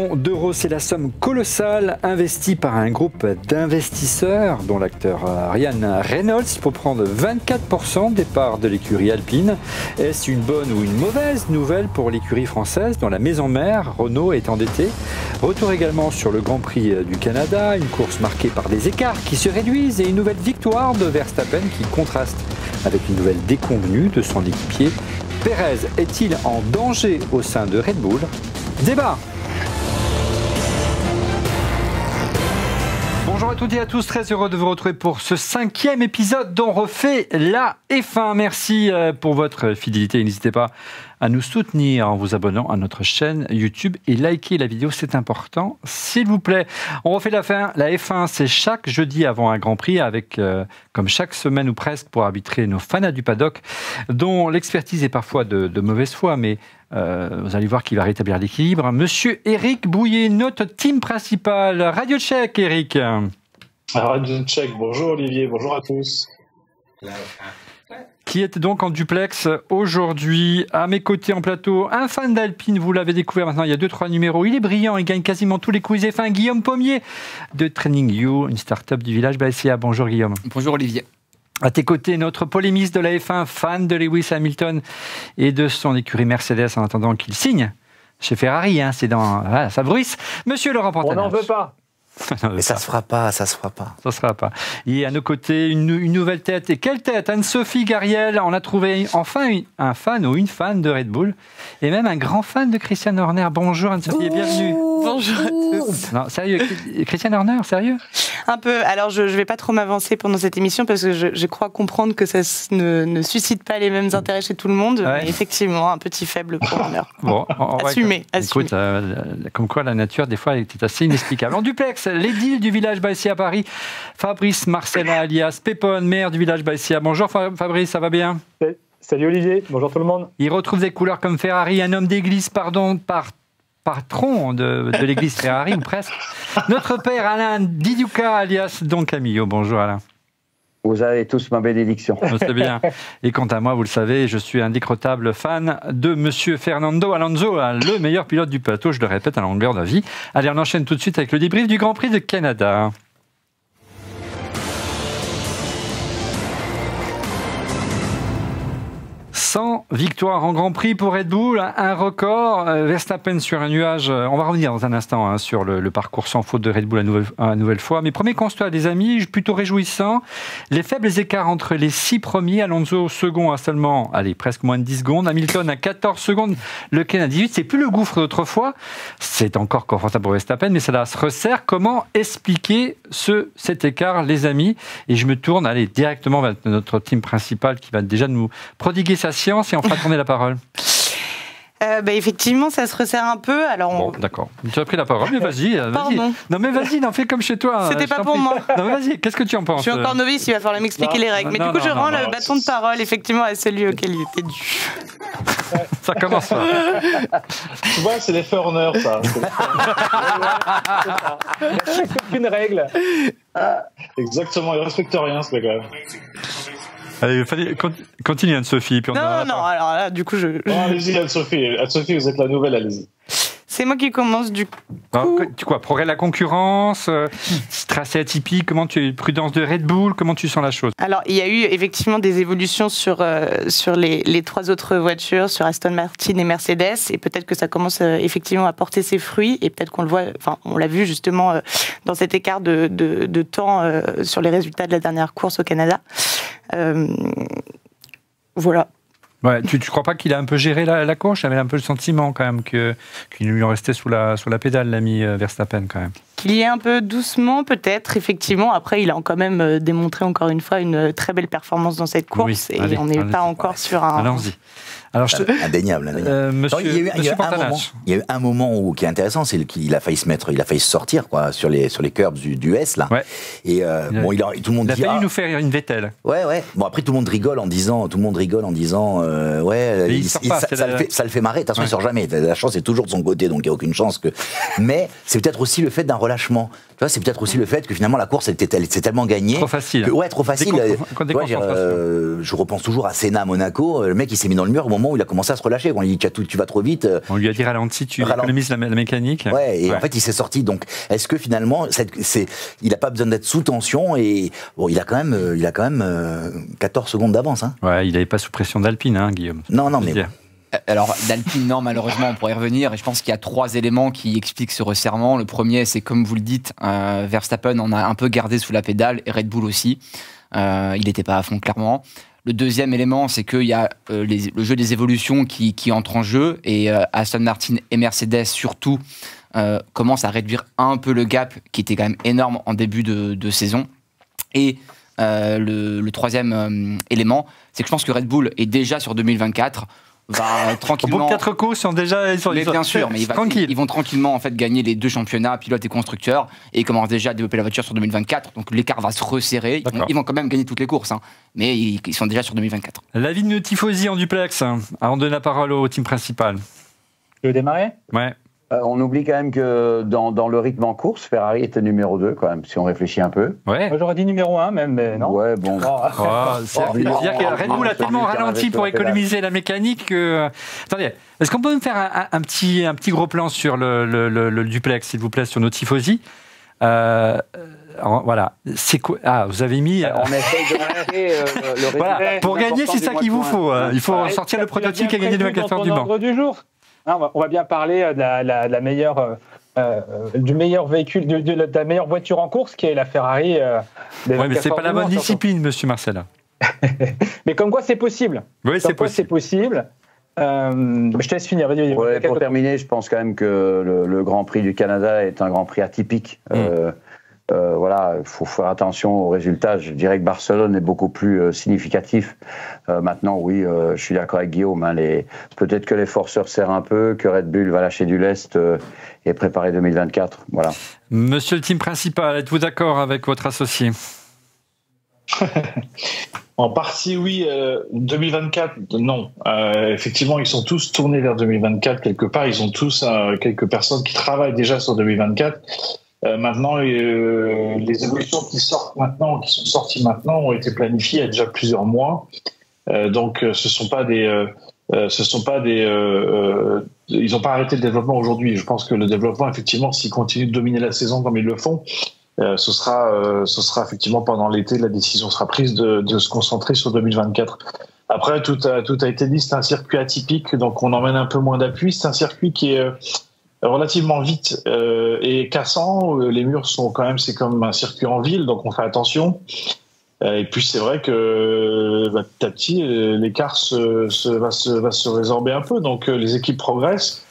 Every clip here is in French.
millions d'euros, c'est la somme colossale investie par un groupe d'investisseurs, dont l'acteur Ryan Reynolds, pour prendre 24% des parts de l'écurie alpine. Est-ce une bonne ou une mauvaise nouvelle pour l'écurie française, dont la maison mère, Renault, est endettée? Retour également sur le Grand Prix du Canada, une course marquée par des écarts qui se réduisent et une nouvelle victoire de Verstappen qui contraste avec une nouvelle déconvenue de son équipier. Pérez est-il en danger au sein de Red Bull? Débat. Bonjour à toutes et à tous, très heureux de vous retrouver pour ce 5e épisode dont refait la F1. Merci pour votre fidélité. N'hésitez pas à nous soutenir en vous abonnant à notre chaîne YouTube et liker la vidéo, c'est important, s'il vous plaît. On refait la F1, c'est chaque jeudi avant un Grand Prix avec, comme chaque semaine ou presque, pour arbitrer nos fans du paddock, dont l'expertise est parfois de mauvaise foi, mais vous allez voir qu'il va rétablir l'équilibre. Monsieur Eric Bouillet, notre team principal. Radio Tchèque, Eric. Radio Tchèque, bonjour Olivier, bonjour à tous. Qui est donc en duplex aujourd'hui. À mes côtés en plateau, un fan d'Alpine, vous l'avez découvert maintenant, il y a 2-3 numéros. Il est brillant, il gagne quasiment tous les quiz F1. Guillaume Pommier de Training You, une start-up du village Baïséa. Bonjour Guillaume. Bonjour Olivier. À tes côtés, notre polémiste de la F1, fan de Lewis Hamilton et de son écurie Mercedes en attendant qu'il signe chez Ferrari. Hein, c'est dans ça bruisse. Monsieur Laurent Pantanage. On n'en veut pas. Mais ça se fera pas, ça se fera pas. Ça se fera pas. Et à nos côtés, une nouvelle tête. Et quelle tête? Anne-Sophie Gariel. On a trouvé enfin un fan ou une fan de Red Bull. Et même un grand fan de Christian Horner. Bonjour Anne-Sophie et bienvenue. Bonjour à tous. Non, sérieux, Christian Horner, sérieux? Un peu. Alors, je ne vais pas trop m'avancer pendant cette émission parce que je crois comprendre que ça ne suscite pas les mêmes intérêts chez tout le monde. Ouais. Mais effectivement, un petit faible pour Horner. Bon, assumé. Écoute, comme quoi la nature, des fois, était assez inexplicable. En duplex, l'édile du village Baïséa à Paris, Fabrice Marcella alias Pépone, maire du village Baïséa. Bonjour Fabrice, ça va bien? Salut Olivier, bonjour tout le monde. Il retrouve des couleurs comme Ferrari, un homme d'église, patron de l'église Ferrari, ou presque. Notre père Alain Diduca alias Don Camillo. Bonjour Alain. Vous avez tous ma bénédiction. C'est bien. Et quant à moi, vous le savez, je suis un décrottable fan de Monsieur Fernando Alonso, le meilleur pilote du plateau, je le répète, à longueur de vie. Allez, on enchaîne tout de suite avec le débrief du Grand Prix de Canada. Sans victoire en Grand Prix pour Red Bull, un record, Verstappen sur un nuage. On va revenir dans un instant sur le parcours sans faute de Red Bull à nouvelle fois. Mais premier constat, les amis, plutôt réjouissant. Les faibles écarts entre les 6 premiers, Alonso second à seulement, presque moins de 10 secondes, Hamilton à 14 secondes, Leclerc à 18. C'est plus le gouffre d'autrefois. C'est encore confortable pour Verstappen, mais cela se resserre. Comment expliquer cet écart, les amis? Et je me tourne, directement vers notre team principal qui va déjà nous prodiguer sa science et on fera tourner la parole. Effectivement, ça se resserre un peu. Alors Bon, d'accord. Tu as pris la parole, mais vas-y. Non, mais vas-y, fais comme chez toi. C'était pas pour moi. Non, mais vas-y, qu'est-ce que tu en penses? Je suis encore novice, il va falloir m'expliquer les règles. Mais du coup, je rends le bâton de parole, effectivement, à celui auquel il était dû. Ça commence pas. Tu vois, c'est l'effet honneur, ça. C'est aucune règle. Exactement, il ne respecte rien, ce gars. Allez, continue Anne-Sophie. Non, alors là, du coup, allez-y, Anne-Sophie. Anne-Sophie, vous êtes la nouvelle, allez-y. C'est moi qui commence du coup. Progrès de la concurrence, tracé atypique, prudence de Red Bull, comment tu sens la chose? Alors, il y a eu effectivement des évolutions sur les 3 autres voitures, sur Aston Martin et Mercedes, et peut-être que ça commence effectivement à porter ses fruits, et peut-être qu'on le voit, on l'a vu justement dans cet écart de temps sur les résultats de la dernière course au Canada. Voilà. Ouais, tu crois pas qu'il a un peu géré la course? J'avais un peu le sentiment quand même qu'il lui en restait sous la pédale, l'ami Verstappen quand même. Qu'il y ait un peu doucement peut-être, effectivement. Après, il a quand même démontré encore une fois une très belle performance dans cette course, et on n'est pas encore sur un... Allons-y. Alors, indéniable. Monsieur il y a eu un moment qui est intéressant, c'est qu'il a failli se sortir sur les curbs du S là. Ouais. Et tout le monde dit. Il a failli nous faire une Vettel. Ouais. Bon après tout le monde rigole en disant, ça le fait marrer. De toute façon il sort jamais. La chance est toujours de son côté, donc il n'y a aucune chance que. Mais c'est peut-être aussi le fait d'un relâchement relâchement. Tu vois, c'est peut-être aussi le fait que finalement la course, elle s'est tellement gagnée. Trop facile. Ouais, trop facile. Je repense toujours à Senna à Monaco. Le mec, il s'est mis dans le mur au moment où il a commencé à se relâcher. On lui dit, tu vas trop vite. On lui a dit ralentis, tu économises la mécanique. Ouais, et en fait, il s'est sorti. Donc, est-ce que finalement, il n'a pas besoin d'être sous tension et bon, il a quand même 14 secondes d'avance. Hein. Ouais, il n'avait pas sous pression d'Alpine, hein, Guillaume. Non, mais. Alors, d'Alpine, non, malheureusement, on pourrait y revenir. Et je pense qu'il y a 3 éléments qui expliquent ce resserrement. Le premier, c'est comme vous le dites, Verstappen en a un peu gardé sous la pédale, et Red Bull aussi. Il n'était pas à fond, clairement. Le deuxième élément, c'est qu'il y a le jeu des évolutions qui entre en jeu. Et Aston Martin et Mercedes, surtout, commencent à réduire un peu le gap, qui était quand même énorme en début de saison. Et le troisième élément, c'est que je pense que Red Bull est déjà sur 2024, va tranquillement. Au bout de 4 courses, ils sont déjà sur bien sûr, mais ils vont tranquillement en fait gagner les 2 championnats, pilote et constructeur, et ils commencent déjà à développer la voiture sur 2024. Donc l'écart va se resserrer. Ils vont quand même gagner toutes les courses, hein, mais ils sont déjà sur 2024. L'avis de nos tifosi en duplex, avant de donner la parole au team principal. Tu veux démarrer ? Ouais. On oublie quand même que dans le rythme en course, Ferrari était numéro 2 quand même, si on réfléchit un peu. Ouais. Moi j'aurais dit numéro 1 même, mais non. Ouais, bon. C'est-à-dire que Red Bull a tellement ralenti pour économiser la mécanique que... Attendez, est-ce qu'on peut me faire un petit gros plan sur le duplex, s'il vous plaît, sur nos tifosi voilà. C'est quoi ? Ah, vous avez mis... On essaye de le voilà. Pour gagner, c'est ça qu'il vous faut. Il faut sortir le prototype qui a gagné le 24 heures du Mans. On va bien parler de la meilleure, du meilleur véhicule, de la meilleure voiture en course, qui est la Ferrari. Oui, mais c'est pas la bonne discipline, monsieur Marcella. Mais comme quoi, c'est possible. Oui, c'est possible. Je te laisse finir. Ouais, pour terminer, je pense quand même que le Grand Prix du Canada est un Grand Prix atypique. Voilà, il faut faire attention aux résultats. Je dirais que Barcelone est beaucoup plus significatif. Maintenant, oui, je suis d'accord avec Guillaume. Hein, peut-être que les forceurs serrent un peu, que Red Bull va lâcher du lest et préparer 2024. Voilà. Monsieur le team principal, êtes-vous d'accord avec votre associé ? En partie, oui. 2024, non. Effectivement, ils sont tous tournés vers 2024 quelque part. Ils ont tous quelques personnes qui travaillent déjà sur 2024. Maintenant, les évolutions qui sortent maintenant, qui sont sorties maintenant, ont été planifiées il y a déjà plusieurs mois. Donc, ce sont pas des, ils n'ont pas arrêté le développement aujourd'hui. Je pense que le développement, effectivement, s'ils continuent de dominer la saison comme ils le font, ce sera effectivement pendant l'été, la décision sera prise de se concentrer sur 2024. Après, tout a été dit. C'est un circuit atypique, donc on emmène un peu moins d'appui. C'est un circuit qui est relativement vite et cassant. Les murs sont quand même, c'est comme un circuit en ville, donc on fait attention. Et puis c'est vrai que petit à petit, l'écart va se résorber un peu. Donc les équipes progressent.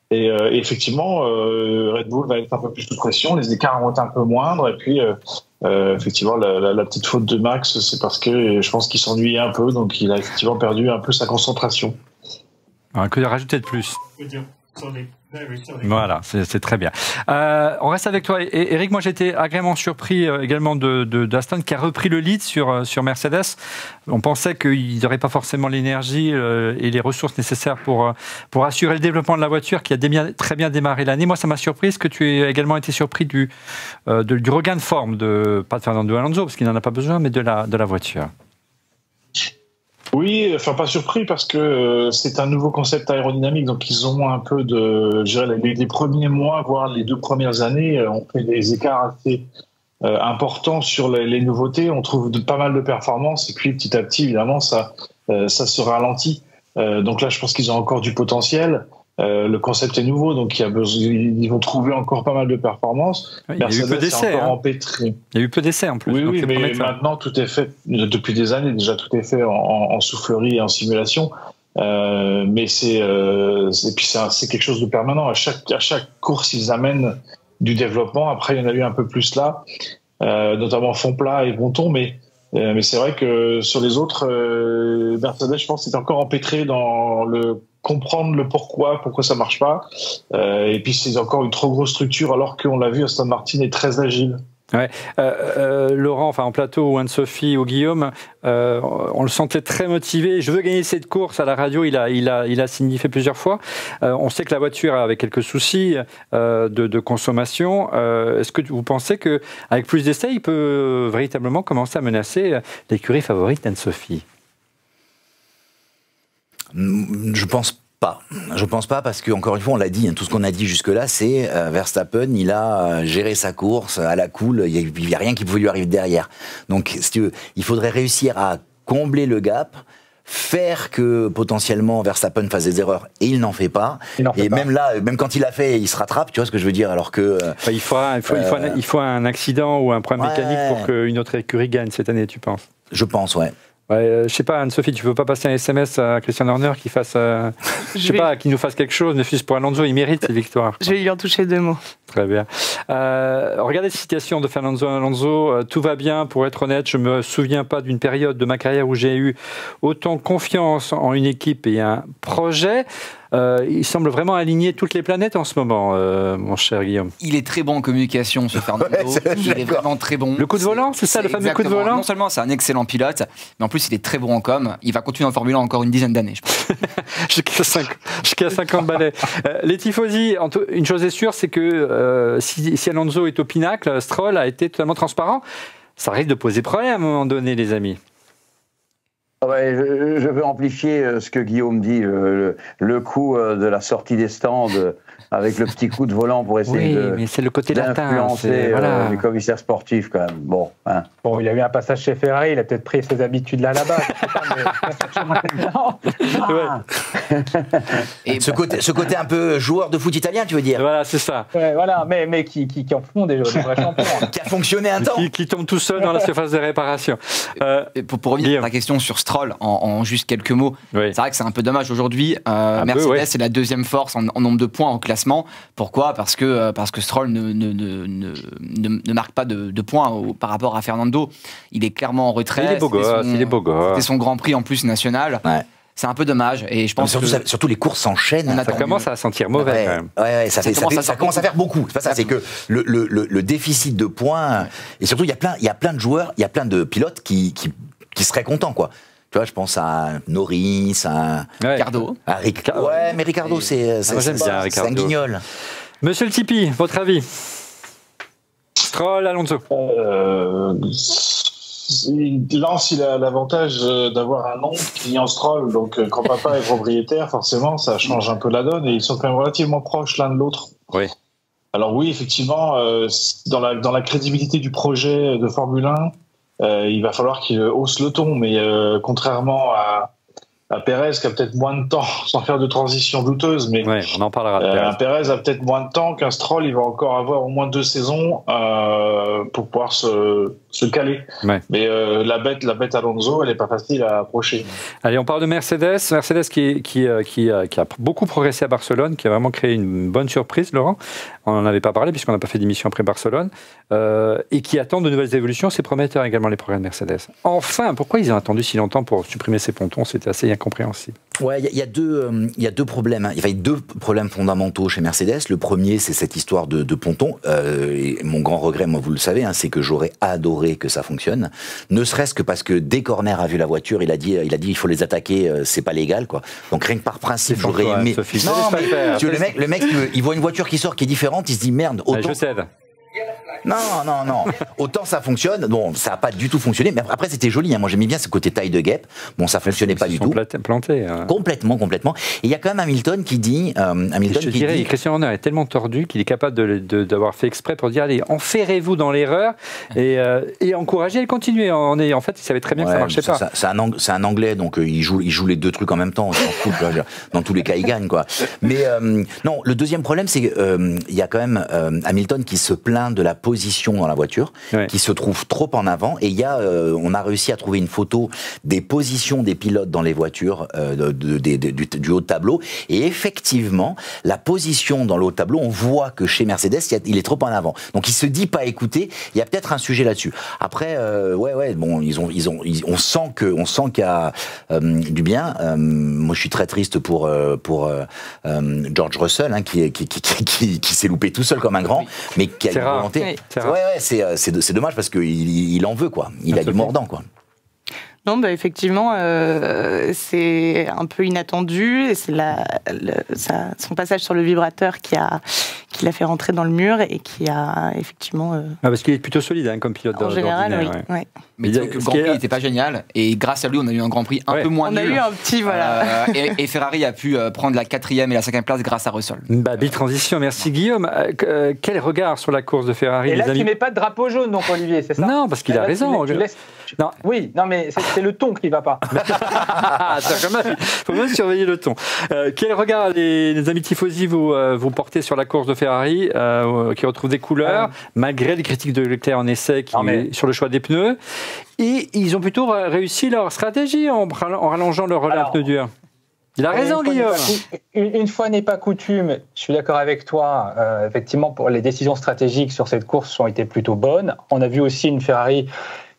Et effectivement, Red Bull va être un peu plus sous pression. Les écarts vont être un peu moindres. Et puis effectivement, la petite faute de Max, c'est parce que je pense qu'il s'ennuyait un peu. Donc il a effectivement perdu un peu sa concentration. Que de rajouter de plus. Voilà, c'est très bien. On reste avec toi, Eric. Moi, j'étais agréablement surpris également d'Aston qui a repris le lead sur Mercedes. On pensait qu'il n'aurait pas forcément l'énergie et les ressources nécessaires pour assurer le développement de la voiture qui a très bien démarré l'année. Moi, ça m'a surpris. Est-ce que tu as également été surpris du regain de forme pas de Fernando Alonso, parce qu'il n'en a pas besoin, mais de la voiture? Oui, enfin pas surpris parce que c'est un nouveau concept aérodynamique, donc ils ont un peu je dirais les premiers mois, voire les 2 premières années, on fait des écarts assez importants sur les nouveautés, on trouve pas mal de performances et puis petit à petit évidemment ça se ralentit. Donc là je pense qu'ils ont encore du potentiel. Le concept est nouveau, donc ils vont trouver encore pas mal de performances. Il y a eu peu d'essais. Il y a eu peu d'essais en plus. Oui, mais maintenant tout est fait. Depuis des années déjà, tout est fait en soufflerie et en simulation. Mais c'est quelque chose de permanent. À chaque course, ils amènent du développement. Après, il y en a eu un peu plus là, notamment Fond-Plat et Bonton, mais c'est vrai que sur les autres, Mercedes, je pense, est encore empêtré dans comprendre le pourquoi ça marche pas. Et puis c'est encore une trop grosse structure, alors qu'on l'a vu, Aston Martin est très agile. Ouais. Laurent, enfin en plateau, ou Anne-Sophie ou Guillaume, on le sentait très motivé. Je veux gagner cette course. À la radio, il a signifié plusieurs fois. On sait que la voiture avait quelques soucis de consommation. Est-ce que vous pensez qu'avec plus d'essais, il peut véritablement commencer à menacer l'écurie favorite d'Anne-Sophie? Je pense pas. Je pense pas parce que, encore une fois, on l'a dit, tout ce qu'on a dit jusque-là, c'est Verstappen, il a géré sa course à la cool, il n'y a rien qui pouvait lui arriver derrière. Donc, si tu veux, il faudrait réussir à combler le gap, faire que potentiellement Verstappen fasse des erreurs, et il n'en fait pas. Même là, même quand il l'a fait, il se rattrape, tu vois ce que je veux dire, alors que... il faut un accident ou un problème mécanique pour qu'une autre écurie gagne cette année, tu penses? Je pense, ouais. Ouais, je sais pas, Anne-Sophie, tu veux pas passer un SMS à Christian Horner qui fasse, qui nous fasse quelque chose, ne fût-ce pour Alonso, il mérite cette victoire. Je vais lui en toucher 2 mots. Très bien. Regardez la citation de Fernando Alonso. Tout va bien, pour être honnête, je me souviens pas d'une période de ma carrière où j'ai eu autant confiance en une équipe et un projet. Il semble vraiment aligner toutes les planètes en ce moment, mon cher Guillaume. Il est très bon en communication, ce Fernando. Il est vraiment très bon. Le coup de volant, c'est ça, le fameux coup de volant? Non seulement c'est un excellent pilote, mais en plus il est très bon en com. Il va continuer en Formule 1 encore une dizaine d'années, je pense. Jusqu'à 50 balais. Les tifosi, une chose est sûre, c'est que si Alonso est au pinacle, Stroll a été totalement transparent. Ça risque de poser problème à un moment donné, les amis. Ouais, je veux amplifier ce que Guillaume dit, le coup de la sortie des stands avec le petit coup de volant pour essayer mais c'est le côté d'influencer les commissaires sportifs quand même. Bon, il a eu un passage chez Ferrari, il a peut-être pris ses habitudes là-bas. Et ce côté un peu joueur de foot italien, tu veux dire? Voilà, c'est ça. Ouais, voilà, mais qui en font des vrais champions. Qui a fonctionné un temps. Qui tombe tout seul dans la surface de réparation. Pour revenir à ta question sur Stroll, en juste quelques mots, c'est vrai que c'est un peu dommage aujourd'hui. Mercedes est la deuxième force en nombre de points en classement. Pourquoi? Parce que Stroll ne marque pas de points par rapport à Fernando. Il est clairement en retrait. Il est beau gosse. C'était son Grand Prix en plus national. Ouais. C'est un peu dommage. Et je pense surtout les courses s'enchaînent. Ça commence à sentir mauvais quand même. Ouais, ça commence à faire beaucoup. C'est pas ça, c'est que le déficit de points. Et surtout, il y a plein de joueurs, il y a plein de pilotes qui seraient contents, quoi. Tu vois, je pense à Norris, à Ricardo. Ouais, mais Ricardo, c'est un guignol. Monsieur le Tipeee, votre avis? Stroll, Alonso. Lance, il a l'avantage d'avoir un nom qui est en Stroll, donc quand papa est propriétaire, forcément, ça change un peu la donne, et ils sont quand même relativement proches l'un de l'autre. Oui. Alors oui, effectivement, dans la crédibilité du projet de Formule 1, il va falloir qu'il hausse le ton, mais contrairement à Pérez qui a peut-être moins de temps, sans faire de transition douteuse, mais on en parlera de Pérez. Pérez a peut-être moins de temps qu'un Stroll, il va encore avoir au moins 2 saisons pour pouvoir se caler. Ouais. Mais la bête Alonso, elle n'est pas facile à approcher. Allez, on parle de Mercedes. Mercedes qui a beaucoup progressé à Barcelone, qui a vraiment créé une bonne surprise, Laurent. On n'en avait pas parlé puisqu'on n'a pas fait d'émission après Barcelone. Et qui attend de nouvelles évolutions. C'est prometteur également les progrès de Mercedes. Enfin, pourquoi ils ont attendu si longtemps pour supprimer ces pontons? C'était assez incompréhensible. Ouais, il y a deux problèmes. Il y a 2 problèmes fondamentaux chez Mercedes. Le premier, c'est cette histoire de pontons. Et mon grand regret, moi, vous le savez, c'est que j'aurais adoré que ça fonctionne. Ne serait-ce que parce que dès qu'Horner a vu la voiture, il a dit il faut les attaquer, c'est pas légal, quoi. Donc rien que par principe, j'aurais aimé. Non, mais le mec, il voit une voiture qui sort qui est différente, il se dit merde. Autant... Je cède. Non. Autant ça fonctionne. Bon, ça n'a pas du tout fonctionné. Mais après, c'était joli. Moi, j'aimais bien ce côté taille de guêpe. Bon, ça fonctionnait pas du tout. Planté. Complètement. Et il y a quand même Hamilton qui dit. Christian Horner est tellement tordu qu'il est capable d'avoir fait exprès pour dire allez, enferrez-vous dans l'erreur et encouragez à continuer. En fait, il savait très bien que ça marchait pas. C'est un Anglais, donc il joue les 2 trucs en même temps. On s'en fout. Dans tous les cas, il gagne, quoi. Mais non, le deuxième problème, c'est qu'il y a quand même Hamilton qui se plaint de la position dans la voiture, qui se trouve trop en avant. Et on a réussi à trouver une photo des positions des pilotes dans les voitures du haut de tableau. Et effectivement, la position dans le haut de tableau, on voit que chez Mercedes, il est trop en avant. Donc il se dit pas écouter. Il y a peut-être un sujet là-dessus. Après, bon, on sent qu'il y a du bien. Moi, je suis très triste pour George Russell, qui s'est loupé tout seul comme un grand, mais qui a une volonté. Oui. C'est dommage parce qu'il en veut, quoi. Il a du mordant, quoi. Non, bah effectivement, c'est un peu inattendu. Et c'est son passage sur le vibrateur qui l'a fait rentrer dans le mur et qui a effectivement. Parce qu'il est plutôt solide comme pilote. En général, oui. Ouais. Mais disons que le Grand Prix n'était pas génial. Et grâce à lui, on a eu un Grand Prix un peu moins nul. On a eu un petit, voilà. Et Ferrari a pu prendre la 4e et la 5e place grâce à Russell. Belle transition, merci Guillaume. Quel regard sur la course de Ferrari, et les là, amis? tu mets pas de drapeau jaune, donc Olivier, c'est ça? Non, parce qu'il a raison. Non. Oui, non, mais c'est le ton qui va pas. Il faut même surveiller le ton. Quel regard, les amis tifosi, vous portez sur la course de Ferrari, qui retrouve des couleurs, malgré les critiques de Leclerc en essai sur le choix des pneus? Et ils ont plutôt réussi leur stratégie en rallongeant leur relais à pneus durs. Il a raison, Guillaume. Une fois n'est pas coutume, je suis d'accord avec toi. Effectivement, pour les décisions stratégiques sur cette course ont été plutôt bonnes. On a vu aussi une Ferrari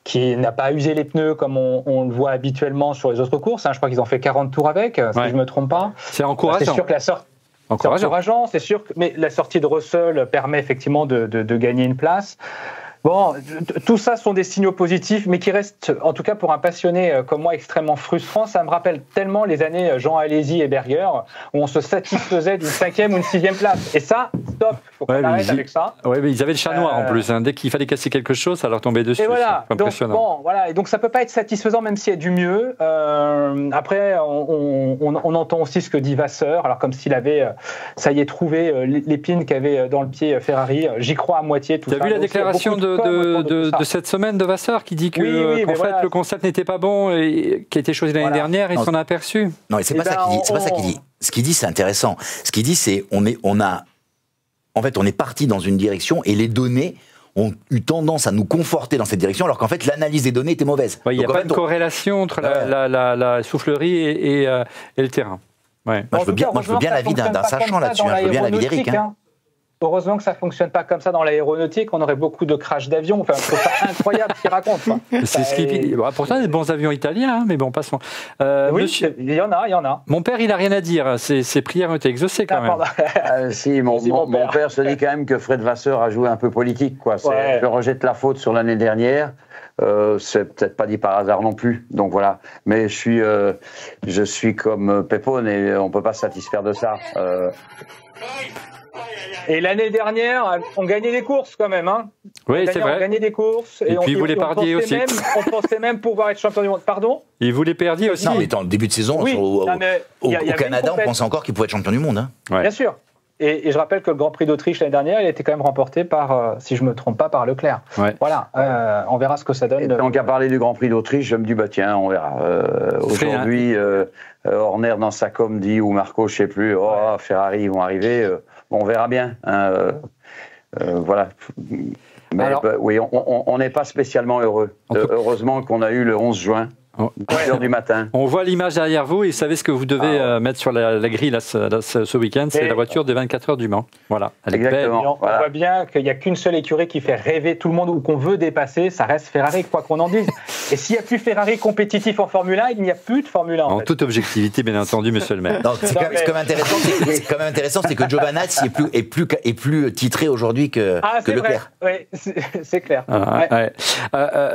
qui n'a pas usé les pneus comme on le voit habituellement sur les autres courses. Je crois qu'ils ont fait 40 tours avec, si je ne me trompe pas. C'est encourageant. C'est sûr que encourageant, c'est sûr. Mais la sortie de Russell permet effectivement de gagner une place. Bon, tout ça sont des signaux positifs, mais qui restent, en tout cas pour un passionné comme moi, extrêmement frustrant. Ça me rappelle tellement les années Jean Alesi et Berger, où on se satisfaisait d'une 5e ou une 6e place. Et ça, stop, il faut qu'on arrête avec ça. Oui, mais ils avaient le chat noir en plus. Dès qu'il fallait casser quelque chose, ça leur tombait dessus. Et voilà, impressionnant. Et donc ça peut pas être satisfaisant, même s'il y a du mieux. Après, on entend aussi ce que dit Vasseur, alors comme s'il avait, ça y est, trouvé l'épine qu'avait dans le pied Ferrari. J'y crois à moitié. Tu as vu la déclaration de cette semaine de Vasseur qui dit qu'en fait le concept n'était pas bon et qui a été choisi l'année dernière, il s'en a aperçu. Non, c'est pas ça qu'il dit. C'est pas ça qu'il dit. Ce qu'il dit, c'est intéressant. Ce qu'il dit, c'est on est parti dans une direction et les données ont eu tendance à nous conforter dans cette direction, alors qu'en fait l'analyse des données était mauvaise. Il n'y a pas de corrélation entre la soufflerie et le terrain. Ouais. Moi, je veux bien l'avis d'un sachant là-dessus. Je veux bien l'avis d'Éric. Heureusement que ça ne fonctionne pas comme ça dans l'aéronautique, on aurait beaucoup de crash d'avions. Enfin, c'est incroyable ce qu'il raconte. Pourtant, il y a des bons avions italiens, mais bon, passons. Oui, il y en a. Mon père, il n'a rien à dire. Ses prières ont été exaucées quand même. Si, mon père se dit quand même que Fred Vasseur a joué un peu politique. Je rejette la faute sur l'année dernière. C'est peut-être pas dit par hasard non plus. Donc voilà. Mais je suis comme Pépone et on peut pas se satisfaire de ça. Et l'année dernière, on gagnait des courses quand même. Oui, c'est vrai. On gagnait des courses. Et puis vous les perdiez aussi. On pensait même pouvoir être champion du monde. Pardon ? Et vous les perdiez aussi. Non, mais dans le début de saison, au Canada, on pensait encore qu'il pouvait être champion du monde. Bien sûr. Et je rappelle que le Grand Prix d'Autriche l'année dernière, il a été quand même remporté par, si je ne me trompe pas, par Leclerc. Ouais. Voilà, on verra ce que ça donne. Et tant qu'à parler du Grand Prix d'Autriche, je me dis, tiens, on verra. Aujourd'hui, Horner dans sa com dit, ou Marco, je ne sais plus, Ferrari, ils vont arriver. On verra bien. Voilà. Mais oui, on n'est pas spécialement heureux. Heureusement qu'on a eu le 11 juin. 10h du matin. On voit l'image derrière vous et vous savez ce que vous devez mettre sur la grille là, ce week-end, c'est la voiture des 24 heures du Mans. Voilà. Exactement. On voit bien qu'il n'y a qu'une seule écurie qui fait rêver tout le monde ou qu'on veut dépasser, ça reste Ferrari, quoi qu'on en dise. Et s'il n'y a plus Ferrari compétitif en Formule 1, il n'y a plus de Formule 1. En toute objectivité, bien entendu, monsieur le maire. C'est quand même intéressant, c'est que Giovanazzi est plus titré aujourd'hui que Leclerc. Oui, c'est clair.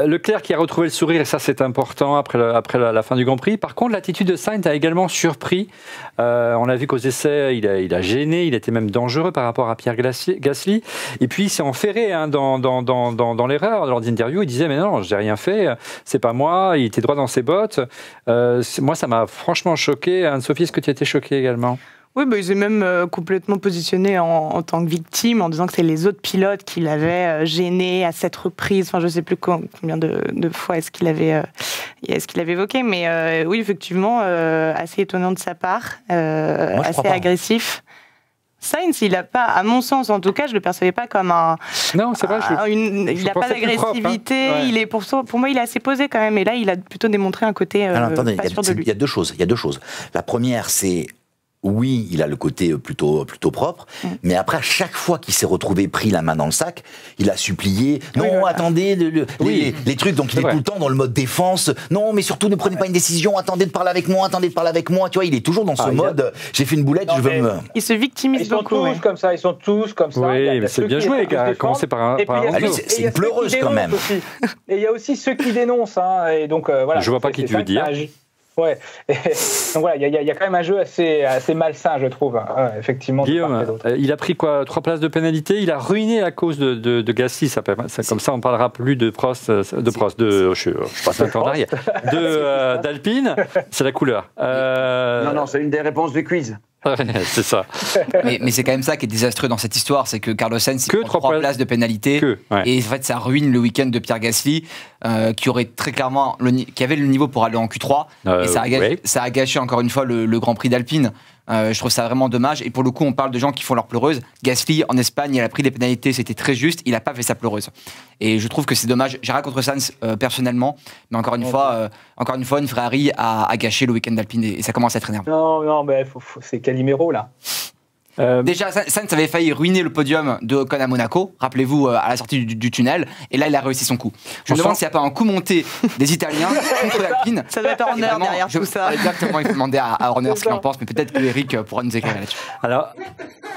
Leclerc qui a retrouvé le sourire, et ça c'est important après la fin du Grand Prix. Par contre, l'attitude de Sainz a également surpris. On a vu qu'aux essais, il a gêné, il était même dangereux par rapport à Pierre Gasly. Et puis, il s'est enferré dans l'erreur. Lors d'interview, il disait « Mais non, je n'ai rien fait, c'est pas moi. » Il était droit dans ses bottes. Moi, ça m'a franchement choqué. Anne-Sophie, est-ce que tu étais choquée également ? Oui, il s'est même complètement positionné en tant que victime, en disant que c'est les autres pilotes qui l'avaient gêné à 7 reprises. Enfin, je ne sais plus combien de fois est-ce qu'il avait évoqué. Mais oui, effectivement, assez étonnant de sa part, assez agressif. Sainz, il n'a pas, à mon sens en tout cas, je ne le percevais pas comme un... Non, c'est vrai. Il n'a pas d'agressivité. Propre, hein. Pour moi, il est assez posé quand même. Et là, il a plutôt démontré un côté pas sûr de lui. Il y a deux choses. La première, c'est oui, il a le côté plutôt propre, mais après, à chaque fois qu'il s'est retrouvé pris la main dans le sac, il a supplié, non, attendez, les trucs, donc il est tout le temps dans le mode défense, non, mais surtout ne prenez pas une décision, attendez de parler avec moi, tu vois, il est toujours dans ce mode, j'ai fait une boulette, je veux me... Il se victimise beaucoup. Ils sont tous comme ça. Oui, mais c'est bien joué, les gars, commencez par un... C'est une pleureuse, quand même. Et il y a aussi ceux qui dénoncent, et donc voilà. Je vois pas qui tu veux dire. Ouais. Donc voilà, il y a quand même un jeu assez malsain, je trouve, effectivement. Guillaume, il a pris quoi, 3 places de pénalité. Il a ruiné la cause de Gasly. Comme ça, on parlera plus de Prost, je passe un temps en arrière, d'Alpine. C'est la couleur. Non, c'est une des réponses du quiz. C'est ça. Mais c'est quand même ça qui est désastreux dans cette histoire, c'est que Carlos Sainz il prend 3 places de pénalité et en fait ça ruine le week-end de Pierre Gasly qui aurait très clairement qui avait le niveau pour aller en Q3 et ça a gâché encore une fois le Grand Prix d'Alpine. Je trouve ça vraiment dommage et pour le coup on parle de gens qui font leur pleureuse. Gasly en Espagne il a pris des pénalités, c'était très juste, il n'a pas fait sa pleureuse et je trouve que c'est dommage. J'ai rien contre Sainz personnellement, mais encore une fois une Ferrari a gâché le week-end d'Alpine et ça commence à être énervant. Non, mais c'est Calimero là. Déjà, Sainz avait failli ruiner le podium de Ocon à Monaco, rappelez-vous, à la sortie du tunnel, et là il a réussi son coup. Je me demande s'il n'y a pas un coup monté des Italiens contre l'Alpine. Ça doit être Horner derrière tout ça. Exactement, il faut demander à Horner ce qu'il en pense, mais peut-être que Eric pourra nous éclairer là-dessus.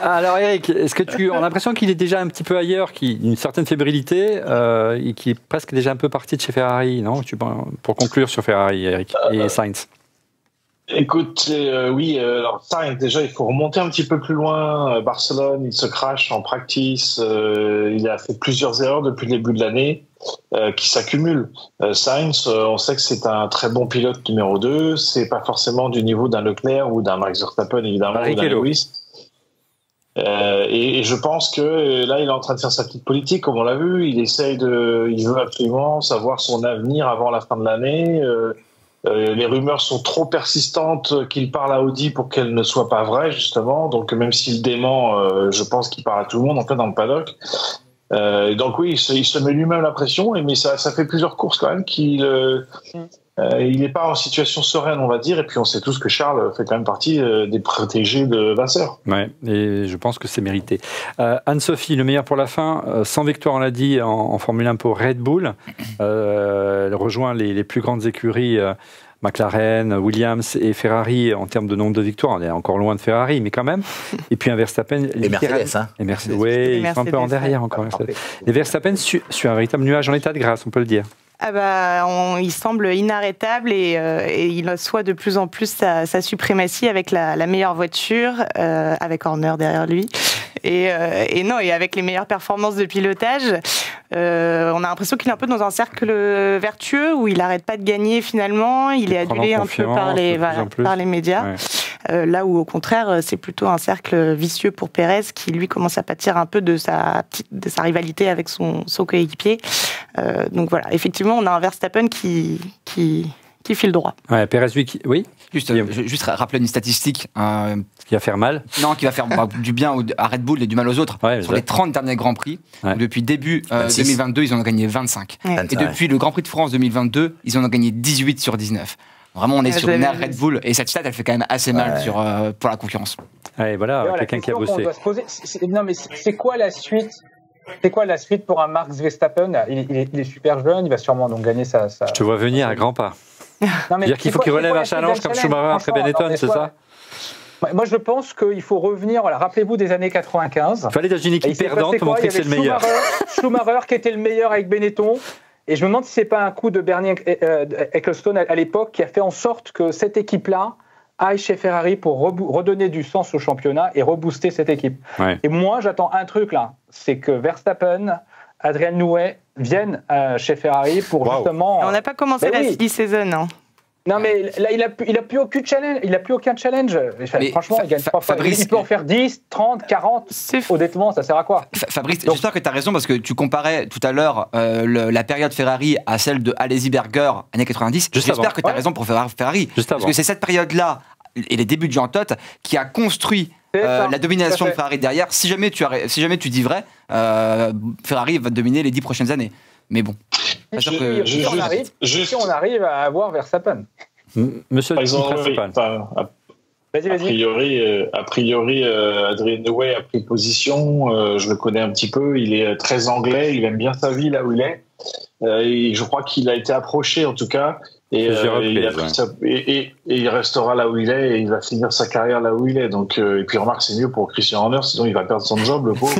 Alors Eric, est-ce que tu as l'impression qu'il est déjà un petit peu ailleurs, qu'il a une certaine fébrilité, et qu'il est presque déjà un peu parti de chez Ferrari, non? Pour conclure sur Ferrari, Eric, et Sainz. Écoute, oui, alors Sainz, déjà, il faut remonter un petit peu plus loin. Barcelone, il se crache en practice. Il a fait plusieurs erreurs depuis le début de l'année qui s'accumulent. Sainz, on sait que c'est un très bon pilote numéro 2. C'est pas forcément du niveau d'un Leclerc ou d'un Max Verstappen, évidemment, ou d'un Lewis. Et je pense que là, il est en train de faire sa petite politique, comme on l'a vu. Il veut absolument savoir son avenir avant la fin de l'année. Les rumeurs sont trop persistantes qu'il parle à Audi pour qu'elles ne soient pas vraies, justement. Donc, même s'il dément, je pense qu'il parle à tout le monde, en fait, dans le paddock. Donc, oui, il se met lui-même la pression, mais ça fait plusieurs courses, quand même, qu'il il n'est pas en situation sereine, on va dire. Et puis, on sait tous que Charles fait quand même partie des protégés de Vasseur. Ouais, et je pense que c'est mérité. Anne-Sophie, le meilleur pour la fin. 100 victoires, on l'a dit, en Formule 1 pour Red Bull. Elle rejoint les plus grandes écuries, McLaren, Williams et Ferrari en termes de nombre de victoires. On est encore loin de Ferrari, mais quand même. Et puis un Verstappen. Et Mercedes, hein. Et Mercedes. Oui, ils sont un peu en derrière encore. Et Verstappen sur un véritable nuage en état de grâce, on peut le dire. Il semble inarrêtable et il assoit de plus en plus sa suprématie avec la meilleure voiture, avec Horner derrière lui. Et avec les meilleures performances de pilotage. On a l'impression qu'il est un peu dans un cercle vertueux où il n'arrête pas de gagner finalement. Il est adulé un peu par les médias. Ouais. Là où au contraire, c'est plutôt un cercle vicieux pour Pérez qui lui commence à pâtir un peu de sa rivalité avec son coéquipier. Donc voilà, effectivement, on a un Verstappen qui file droit. Ouais, Pérez, lui, oui. Juste rappeler une statistique. Qui va faire mal. Non, qui va faire du bien à Red Bull et du mal aux autres. Ouais, sur les 30 derniers Grands Prix, depuis début 2022, ils en ont gagné 25. Ouais. Et depuis le Grand Prix de France 2022, ils en ont gagné 18 sur 19. Vraiment, on est sur une ère Red Bull. Et cette stat, elle fait quand même assez mal pour la concurrence. Ouais, voilà, quelqu'un qui a bossé. Non, mais c'est quoi la suite? C'est quoi la suite pour un Max Verstappen? Il est super jeune, il va sûrement donc gagner sa... Je te vois venir à grands pas. C'est-à-dire qu'il faut qu'il relève un challenge comme Schumacher après Benetton, c'est ça? Moi, je pense qu'il faut revenir. Voilà, rappelez-vous des années 95. Il fallait dans une équipe perdante pour montrer que c'est le meilleur. Schumacher qui était le meilleur avec Benetton. Et je me demande si c'est pas un coup de Bernie Ecclestone à l'époque qui a fait en sorte que cette équipe-là aille chez Ferrari pour redonner du sens au championnat et rebooster cette équipe. Ouais. Et moi, j'attends un truc là, c'est que Verstappen, Adrian Newey viennent chez Ferrari pour justement. On n'a pas commencé la silly season, hein. Non, mais là, il a plus aucun challenge. Il a plus aucun challenge. Franchement, il gagne 3 fois. Il peut en faire 10, 30, 40. Honnêtement, ça sert à quoi? Fabrice, j'espère que tu as raison parce que tu comparais tout à l'heure la période Ferrari à celle de Alesi Berger, années 90. J'espère que tu as raison pour Ferrari. Parce que c'est cette période-là et les débuts de Jean Todt qui a construit la domination de Ferrari derrière. Si jamais tu dis vrai, Ferrari va dominer les 10 prochaines années. Mais bon. Si on arrive à avoir Verstappen. Monsieur Verstappen. A priori, Adrien Newey a pris position. Je le connais un petit peu. Il est très anglais. Il aime bien sa vie là où il est. Et je crois qu'il a été approché en tout cas. Et il restera là où il est et il va finir sa carrière là où il est. Donc, et puis remarque, c'est mieux pour Christian Horner, sinon il va perdre son job, le pauvre.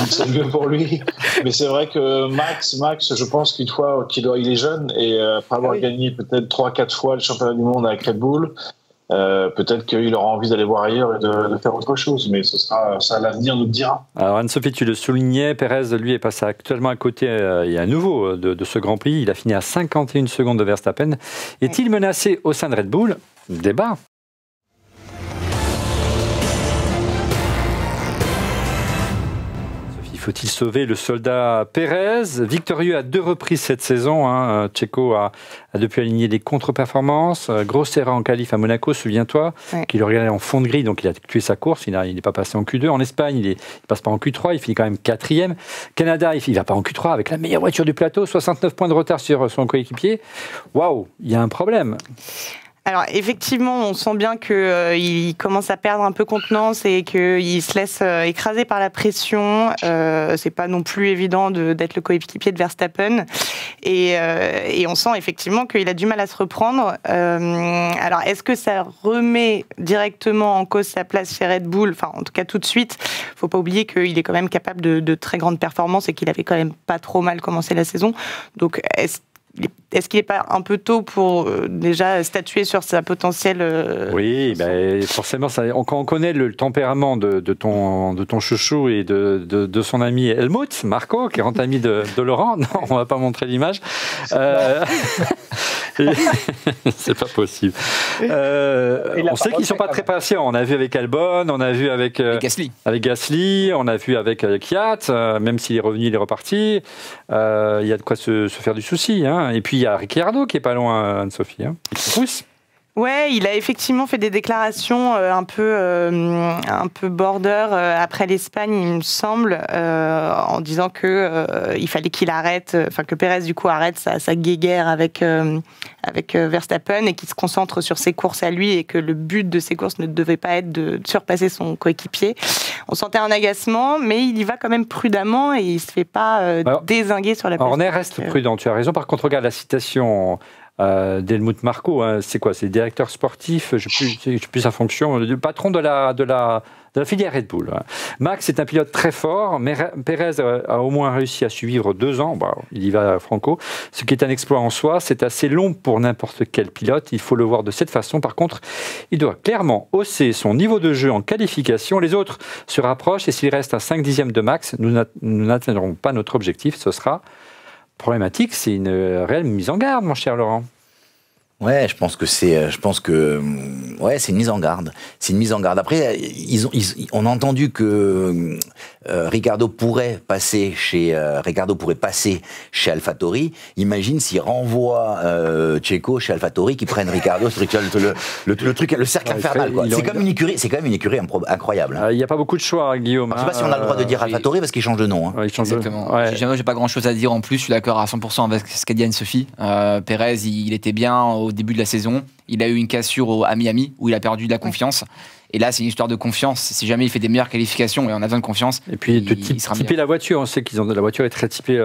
C'est mieux pour lui. Mais c'est vrai que Max, je pense qu'il est jeune et après avoir gagné peut-être 3-4 fois le championnat du monde avec Red Bull, peut-être qu'il aura envie d'aller voir ailleurs et de faire autre chose, mais ça l'avenir nous le dira. Alors Anne-Sophie, tu le soulignais, Pérez, lui, est passé actuellement à côté, il y a un nouveau de ce Grand Prix, il a fini à 51 secondes de Verstappen. Est-il menacé au sein de Red Bull? Débat. Faut-il sauver le soldat Pérez, victorieux à 2 reprises cette saison, hein. Checo a depuis aligné des contre-performances, grosse erreur en qualif à Monaco, souviens-toi, qu'il regardait en fond de grille, donc il a tué sa course, il n'est pas passé en Q2. En Espagne, il passe pas en Q3, il finit quand même 4e. Canada, il va pas en Q3 avec la meilleure voiture du plateau, 69 points de retard sur son coéquipier. Waouh, il y a un problème. Alors effectivement, on sent bien qu'il commence à perdre un peu contenance et qu'il se laisse écraser par la pression. C'est pas non plus évident d'être le coéquipier de Verstappen. Et on sent effectivement qu'il a du mal à se reprendre. Alors est-ce que ça remet directement en cause sa place chez Red Bull? Enfin, en tout cas tout de suite. Faut pas oublier qu'il est quand même capable de très grandes performances et qu'il avait quand même pas trop mal commencé la saison. Donc est-ce qu'il n'est pas un peu tôt pour déjà statuer sur sa potentielle... Oui, forcément, quand on connaît le tempérament de ton chouchou et de son ami Helmut Marko, qui est grand ami de Laurent, non, on ne va pas montrer l'image. C'est pas possible. On sait qu'ils ne sont pas très patients. On a vu avec Albon, on a vu avec Gasly, on a vu avec Kvyat, même s'il est revenu, il est reparti. Il y a de quoi se faire du souci. Hein. Et puis il y a Ricciardo qui est pas loin, Anne-Sophie. Hein. Il pousse. Ouais, il a effectivement fait des déclarations un peu border après l'Espagne, il me semble, en disant que il fallait qu'il arrête, enfin que Pérez du coup arrête sa guéguerre avec Verstappen et qu'il se concentre sur ses courses à lui et que le but de ses courses ne devait pas être de surpasser son coéquipier. On sentait un agacement, mais il y va quand même prudemment et il se fait pas dézinguer sur la piste. Horner reste prudent, tu as raison. Par contre, regarde la citation d'Helmut Marko, hein, c'est quoi? C'est le directeur sportif, je ne sais plus sa fonction, le patron de la filière Red Bull. Hein. Max est un pilote très fort, mais Pérez a au moins réussi à suivre 2 ans, il y va franco, ce qui est un exploit en soi, c'est assez long pour n'importe quel pilote, il faut le voir de cette façon. Par contre, il doit clairement hausser son niveau de jeu en qualification, les autres se rapprochent et s'il reste à 5 dixièmes de Max, nous n'atteindrons pas notre objectif, ce sera problématique, c'est une réelle mise en garde, mon cher Laurent. Ouais, je pense que c'est une mise en garde. C'est une mise en garde. Après, on a entendu que Ricciardo pourrait passer chez AlphaTauri. Imagine s'il renvoie Checo chez AlphaTauri, qui prennent Ricciardo, le cercle infernal. C'est comme une écurie incroyable. Il n'y a pas beaucoup de choix, Guillaume. Je ne sais pas si on a le droit de dire AlphaTauri parce qu'il change de nom. Hein. Exactement. Ouais. J'ai pas grand-chose à dire en plus. Je suis d'accord à 100% avec ce qu'a dit Anne-Sophie. Pérez, il était bien au début de la saison. Il a eu une cassure à Miami où il a perdu de la confiance. Et là, c'est une histoire de confiance. Si jamais il fait des meilleures qualifications et on a besoin de confiance, et puis de typer la voiture. On sait qu'ils ont la voiture est très typée.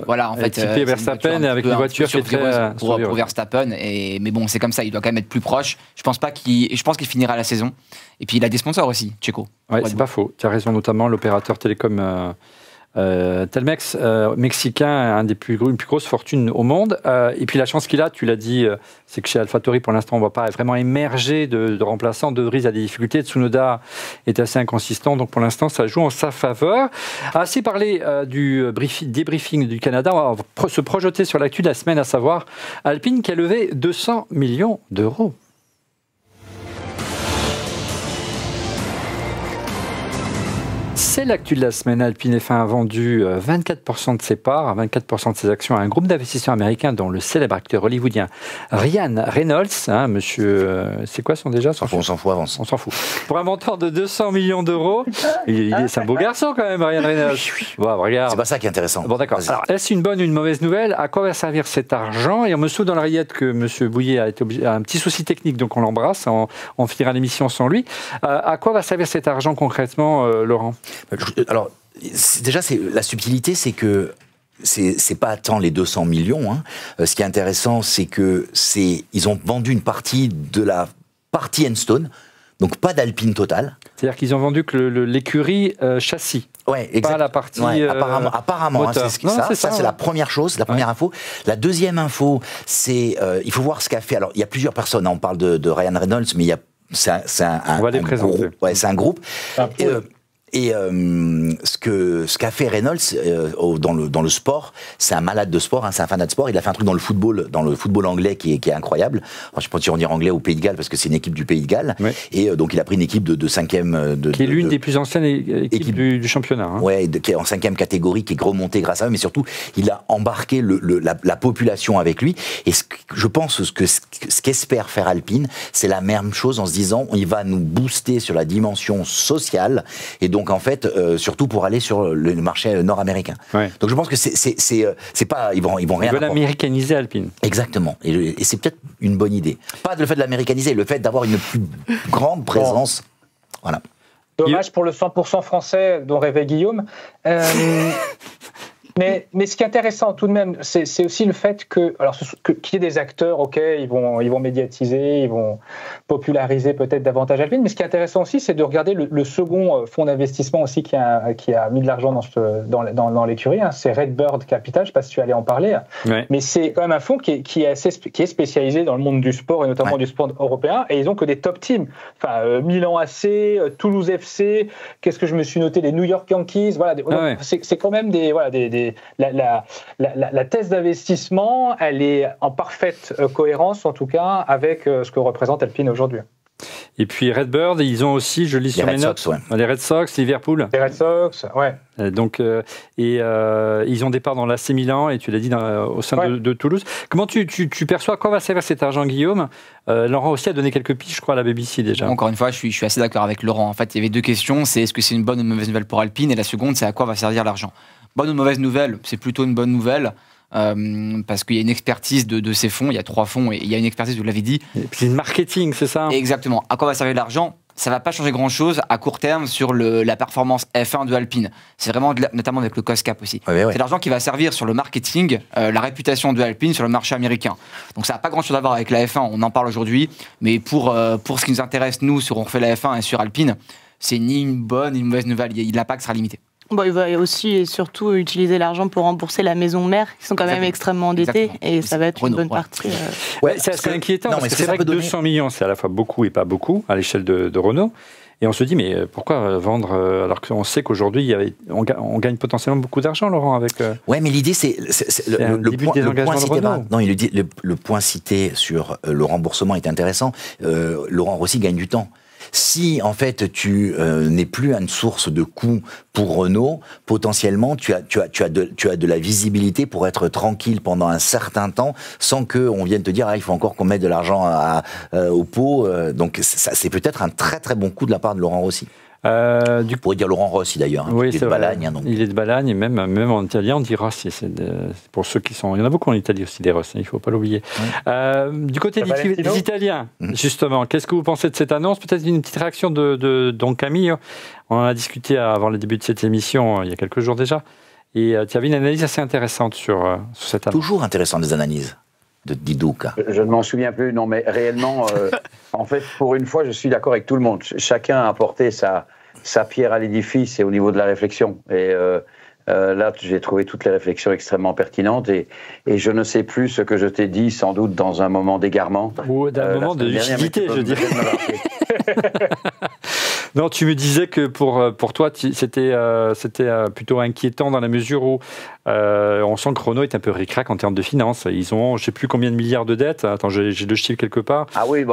Voilà, en fait, typée Verstappen avec une voiture qui est très pour Verstappen. Mais bon, c'est comme ça. Il doit quand même être plus proche. Je pense qu'il finira la saison. Et puis il a des sponsors aussi, Checo. Ouais, c'est pas faux. Tu as raison, notamment l'opérateur télécom. Telmex, mexicain, une des plus grosses fortunes au monde. Et puis la chance qu'il a, tu l'as dit, c'est que chez AlphaTauri, pour l'instant, on ne voit pas vraiment émerger de remplaçants. De Vries a des difficultés. Tsunoda est assez inconsistant. Donc pour l'instant, ça joue en sa faveur. Assez parlé du débriefing du Canada. On va se projeter sur l'actu de la semaine, à savoir Alpine qui a levé 200 millions d'euros. C'est l'actu de la semaine. Alpine F1 a vendu 24% de ses parts, 24% de ses actions à un groupe d'investisseurs américains dont le célèbre acteur hollywoodien Ryan Reynolds. Monsieur, c'est quoi son déjà son On s'en fout, avance. On s'en fout. Pour un montant de 200 millions d'euros. C'est un beau garçon quand même, Ryan Reynolds. Bon, regarde. C'est pas ça qui est intéressant. Bon, d'accord. Alors, est-ce une bonne ou une mauvaise nouvelle? À quoi va servir cet argent? Et on me souhaite dans l'oreillette que Monsieur Bouillet a un petit souci technique, donc on l'embrasse. On finira l'émission sans lui. À quoi va servir cet argent concrètement, Laurent? Alors, déjà, la subtilité, c'est que c'est pas tant les 200 millions. Ce qui est intéressant, c'est que ils ont vendu une partie de la partie Enstone, donc pas d'Alpine Total. C'est-à-dire qu'ils ont vendu que l'écurie châssis. Ouais, exactement. Pas la partie. Ouais, apparemment, c'est la première chose, la première info. La deuxième info, c'est il faut voir ce qu'a fait. Alors, il y a plusieurs personnes. On parle de Ryan Reynolds, mais c'est un groupe. Et ce qu'a fait Reynolds dans le sport, c'est un malade de sport, c'est un fanat de sport. Il a fait un truc dans le football anglais qui est incroyable. Alors, je sais pas si on dit anglais au Pays de Galles parce que c'est une équipe du Pays de Galles. Ouais. Et donc il a pris une équipe de 5e, qui est l'une des plus anciennes équipes du championnat. Ouais, qui est en 5e catégorie, qui est remontée grâce à eux, mais surtout il a embarqué la population avec lui. Et je pense ce qu'espère faire Alpine, c'est la même chose en se disant il va nous booster sur la dimension sociale et donc en fait, surtout pour aller sur le marché nord-américain. Ouais. Donc je pense que c'est pas ils vont rien. Ils veulent américaniser Alpine. Exactement. Et c'est peut-être une bonne idée. Pas le fait de l'américaniser, le fait d'avoir une plus grande présence. Voilà. Dommage pour le 100% français dont rêvait Guillaume. Mais ce qui est intéressant tout de même, c'est aussi le fait qu'il y ait des acteurs, ok, ils vont médiatiser, ils vont populariser peut-être davantage Alpine, mais ce qui est intéressant aussi, c'est de regarder le second fonds d'investissement aussi qui a mis de l'argent dans l'écurie, c'est Redbird Capital, je ne sais pas si tu allais en parler, ouais. Mais c'est quand même un fonds qui est spécialisé dans le monde du sport et notamment du sport européen, et ils ont que des top teams, enfin Milan AC, Toulouse FC, qu'est-ce que je me suis noté, les New York Yankees, voilà, c'est quand même la thèse d'investissement, elle est en parfaite cohérence, en tout cas, avec ce que représente Alpine aujourd'hui. Et puis Redbird, ils ont aussi, je lis sur mes notes, les Red Sox, Liverpool. Les Red Sox, ouais. Donc, ils ont des parts dans l'AC Milan, et tu l'as dit, au sein de Toulouse. Comment tu perçois à quoi va servir cet argent, Guillaume? Laurent aussi a donné quelques pistes, je crois, à la BBC déjà. Encore une fois, je suis assez d'accord avec Laurent. En fait, il y avait deux questions. C'est est-ce que c'est une bonne ou une mauvaise nouvelle pour Alpine? Et la seconde, c'est à quoi va servir l'argent? Bonne ou mauvaise nouvelle? C'est plutôt une bonne nouvelle. Parce qu'il y a une expertise de ces fonds, il y a 3 fonds et il y a une expertise, vous l'avez dit. C'est le marketing, c'est ça? Exactement. À quoi va servir l'argent? Ça ne va pas changer grand-chose à court terme sur la performance F1 de Alpine. C'est vraiment, notamment avec le cost cap aussi. C'est l'argent qui va servir sur le marketing, la réputation de Alpine sur le marché américain. Donc ça n'a pas grand-chose à voir avec la F1, on en parle aujourd'hui, mais pour ce qui nous intéresse, nous, sur on refait la F1 et sur Alpine, c'est ni une bonne ni une mauvaise nouvelle. L'impact sera limité. Bon, il va aussi et surtout utiliser l'argent pour rembourser la maison mère, qui sont quand même extrêmement endettés, et ça va être une bonne partie. C'est assez inquiétant, parce que c'est vrai que 200 millions, c'est à la fois beaucoup et pas beaucoup, à l'échelle de Renault. Et on se dit, mais pourquoi vendre alors qu'on sait qu'aujourd'hui, on gagne potentiellement beaucoup d'argent, Laurent, avec... Ouais, mais l'idée, c'est le point cité. Non, il dit le point cité sur le remboursement est intéressant. Laurent Rossi gagne du temps. Si, en fait, tu n'es plus une source de coûts pour Renault, potentiellement, tu as de la visibilité pour être tranquille pendant un certain temps, sans qu'on vienne te dire, il faut encore qu'on mette de l'argent au pot. Donc, c'est peut-être un très, très bon coup de la part de Laurent Rossi. On pourrait dire Laurent Rossi d'ailleurs, oui, il est de Balagne. Il est de Balagne, et même en italien on dit Rossi, pour ceux qui sont... Il y en a beaucoup en Italie aussi, des Rossi, il ne faut pas l'oublier. Du côté des Italiens, justement, qu'est-ce que vous pensez de cette annonce? Peut-être une petite réaction de Don Camillo. On en a discuté avant le début de cette émission, il y a quelques jours déjà, et tu avais une analyse assez intéressante sur cette annonce. Toujours intéressante des analyses de Di Duca. Je ne m'en souviens plus, non, mais réellement, en fait, pour une fois, je suis d'accord avec tout le monde. Chacun a apporté sa pierre à l'édifice et au niveau de la réflexion. Et là, j'ai trouvé toutes les réflexions extrêmement pertinentes et je ne sais plus ce que je t'ai dit, sans doute dans un moment d'égarement. Ou d'un moment de lucidité, je dirais. Non, tu me disais que pour toi, c'était plutôt inquiétant dans la mesure où on sent que Renault est un peu ric-rac en termes de finances. Ils ont, je ne sais plus combien de milliards de dettes. Attends, j'ai le chiffre quelque part. Ah oui,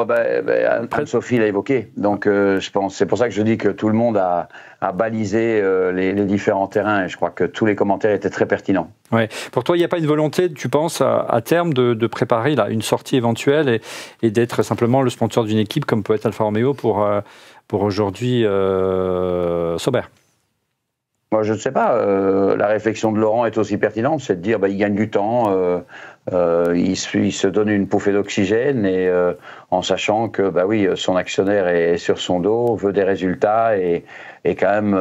Anne-Sophie l'a évoqué. Donc, je pense, c'est pour ça que je dis que tout le monde a à baliser les différents terrains. Et je crois que tous les commentaires étaient très pertinents. Ouais. Pour toi, il n'y a pas une volonté, tu penses, à terme, de préparer là, une sortie éventuelle et d'être simplement le sponsor d'une équipe comme peut être Alfa Romeo pour aujourd'hui Sauber? Moi, je ne sais pas. La réflexion de Laurent est aussi pertinente, c'est de dire il gagne du temps, il se donne une bouffée d'oxygène et en sachant que son actionnaire est sur son dos, veut des résultats et quand même